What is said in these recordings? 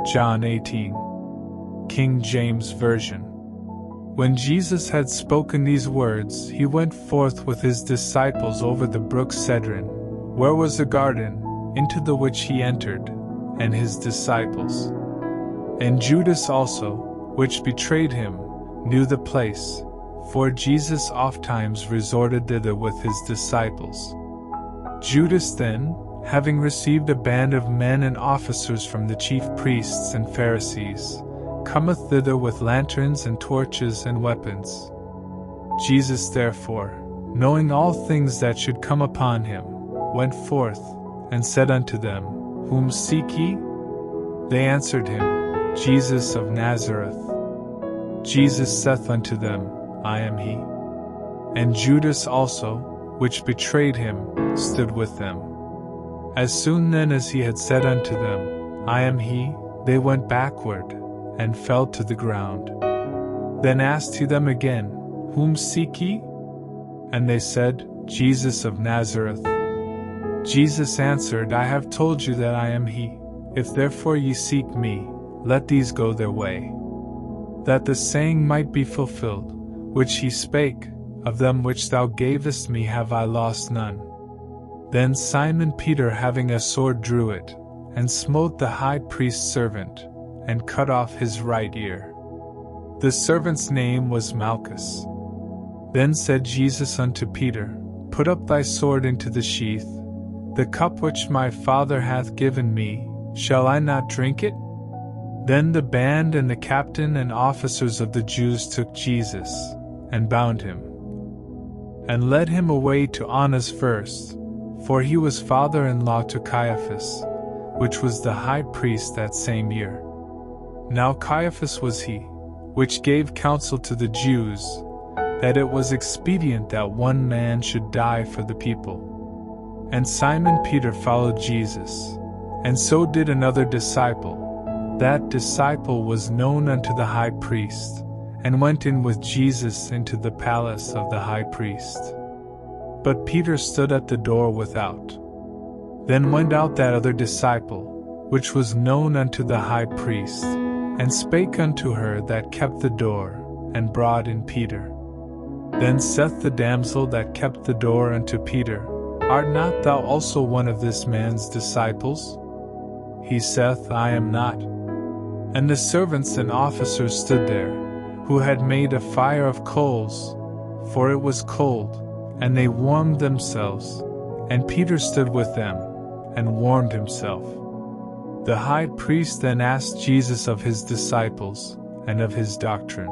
John 18. King James Version. When Jesus had spoken these words, he went forth with his disciples over the brook Cedron, where was a garden, into the which he entered, and his disciples. And Judas also, which betrayed him, knew the place, for Jesus ofttimes resorted thither with his disciples. Judas then, having received a band of men and officers from the chief priests and Pharisees, cometh thither with lanterns and torches and weapons. Jesus therefore, knowing all things that should come upon him, went forth, and said unto them, Whom seek ye? They answered him, Jesus of Nazareth. Jesus saith unto them, I am he. And Judas also, which betrayed him, stood with them. As soon then as he had said unto them, I am he, they went backward, and fell to the ground. Then asked he them again, Whom seek ye? And they said, Jesus of Nazareth. Jesus answered, I have told you that I am he. If therefore ye seek me, let these go their way. That the saying might be fulfilled, which he spake, Of them which thou gavest me have I lost none. Then Simon Peter having a sword drew it, and smote the high priest's servant, and cut off his right ear. The servant's name was Malchus. Then said Jesus unto Peter, Put up thy sword into the sheath. The cup which my Father hath given me, shall I not drink it? Then the band and the captain and officers of the Jews took Jesus, and bound him, and led him away to Annas first, for he was father-in-law to Caiaphas, which was the high priest that same year. Now Caiaphas was he, which gave counsel to the Jews, that it was expedient that one man should die for the people. And Simon Peter followed Jesus, and so did another disciple. That disciple was known unto the high priest, and went in with Jesus into the palace of the high priest. But Peter stood at the door without. Then went out that other disciple, which was known unto the high priest, and spake unto her that kept the door, and brought in Peter. Then saith the damsel that kept the door unto Peter, Art not thou also one of this man's disciples? He saith, I am not. And the servants and officers stood there, who had made a fire of coals, for it was cold, and they warmed themselves, and Peter stood with them, and warmed himself. The high priest then asked Jesus of his disciples, and of his doctrine.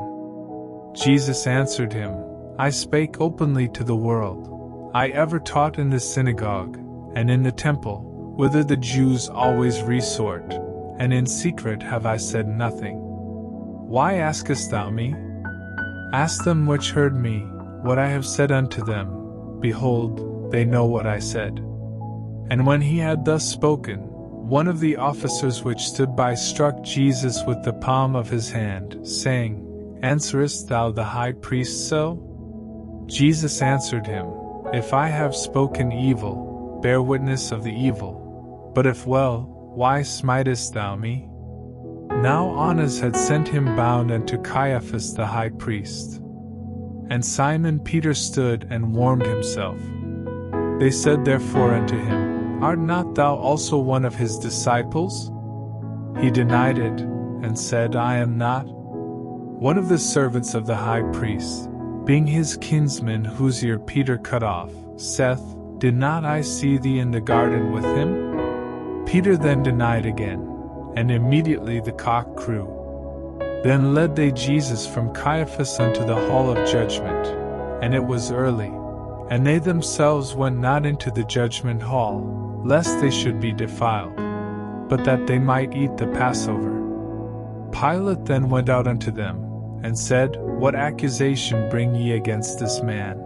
Jesus answered him, I spake openly to the world. I ever taught in the synagogue, and in the temple, whither the Jews always resort, and in secret have I said nothing. Why askest thou me? Ask them which heard me, what I have said unto them. Behold, they know what I said. And when he had thus spoken, one of the officers which stood by struck Jesus with the palm of his hand, saying, Answerest thou the high priest so? Jesus answered him, If I have spoken evil, bear witness of the evil. But if well, why smitest thou me? Now Annas had sent him bound unto Caiaphas the high priest. And Simon Peter stood and warmed himself. They said therefore unto him, Art not thou also one of his disciples? He denied it, and said, I am not. One of the servants of the high priest, being his kinsman whose ear Peter cut off, saith, Did not I see thee in the garden with him? Peter then denied again, and immediately the cock crew. Then led they Jesus from Caiaphas unto the hall of judgment, and it was early, and they themselves went not into the judgment hall, lest they should be defiled, but that they might eat the Passover. Pilate then went out unto them, and said, What accusation bring ye against this man?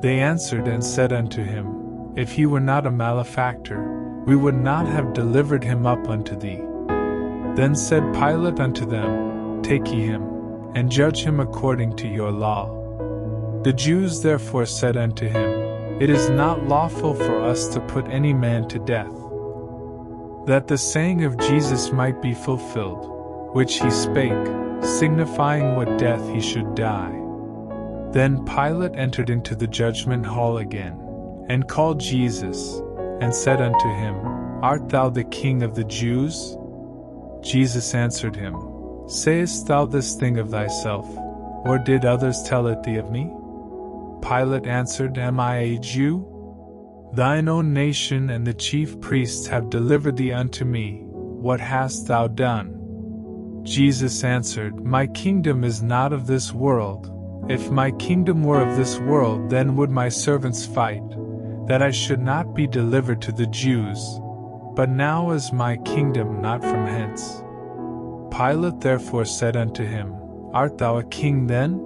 They answered and said unto him, If he were not a malefactor, we would not have delivered him up unto thee. Then said Pilate unto them, Take ye him, and judge him according to your law. The Jews therefore said unto him, It is not lawful for us to put any man to death. that the saying of Jesus might be fulfilled, which he spake, signifying what death he should die. Then Pilate entered into the judgment hall again, and called Jesus, and said unto him, Art thou the King of the Jews? Jesus answered him, Sayest thou this thing of thyself, or did others tell it thee of me? Pilate answered, Am I a Jew? Thine own nation and the chief priests have delivered thee unto me. What hast thou done? Jesus answered, My kingdom is not of this world. If my kingdom were of this world, then would my servants fight, that I should not be delivered to the Jews. But now is my kingdom not from hence. Pilate therefore said unto him, Art thou a king then?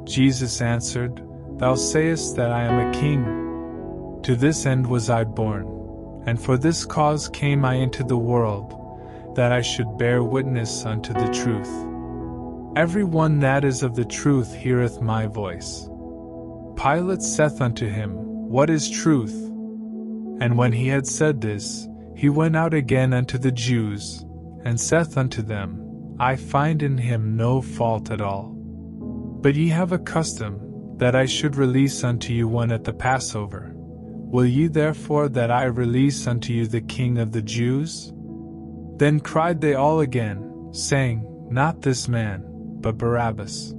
Jesus answered, Thou sayest that I am a king. To this end was I born, and for this cause came I into the world, that I should bear witness unto the truth. Every one that is of the truth heareth my voice. Pilate saith unto him, What is truth? And when he had said this, he went out again unto the Jews, and saith unto them, I find in him no fault at all. But ye have a custom, that I should release unto you one at the Passover. Will ye therefore that I release unto you the King of the Jews? Then cried they all again, saying, Not this man, but Barabbas.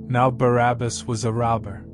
Now Barabbas was a robber.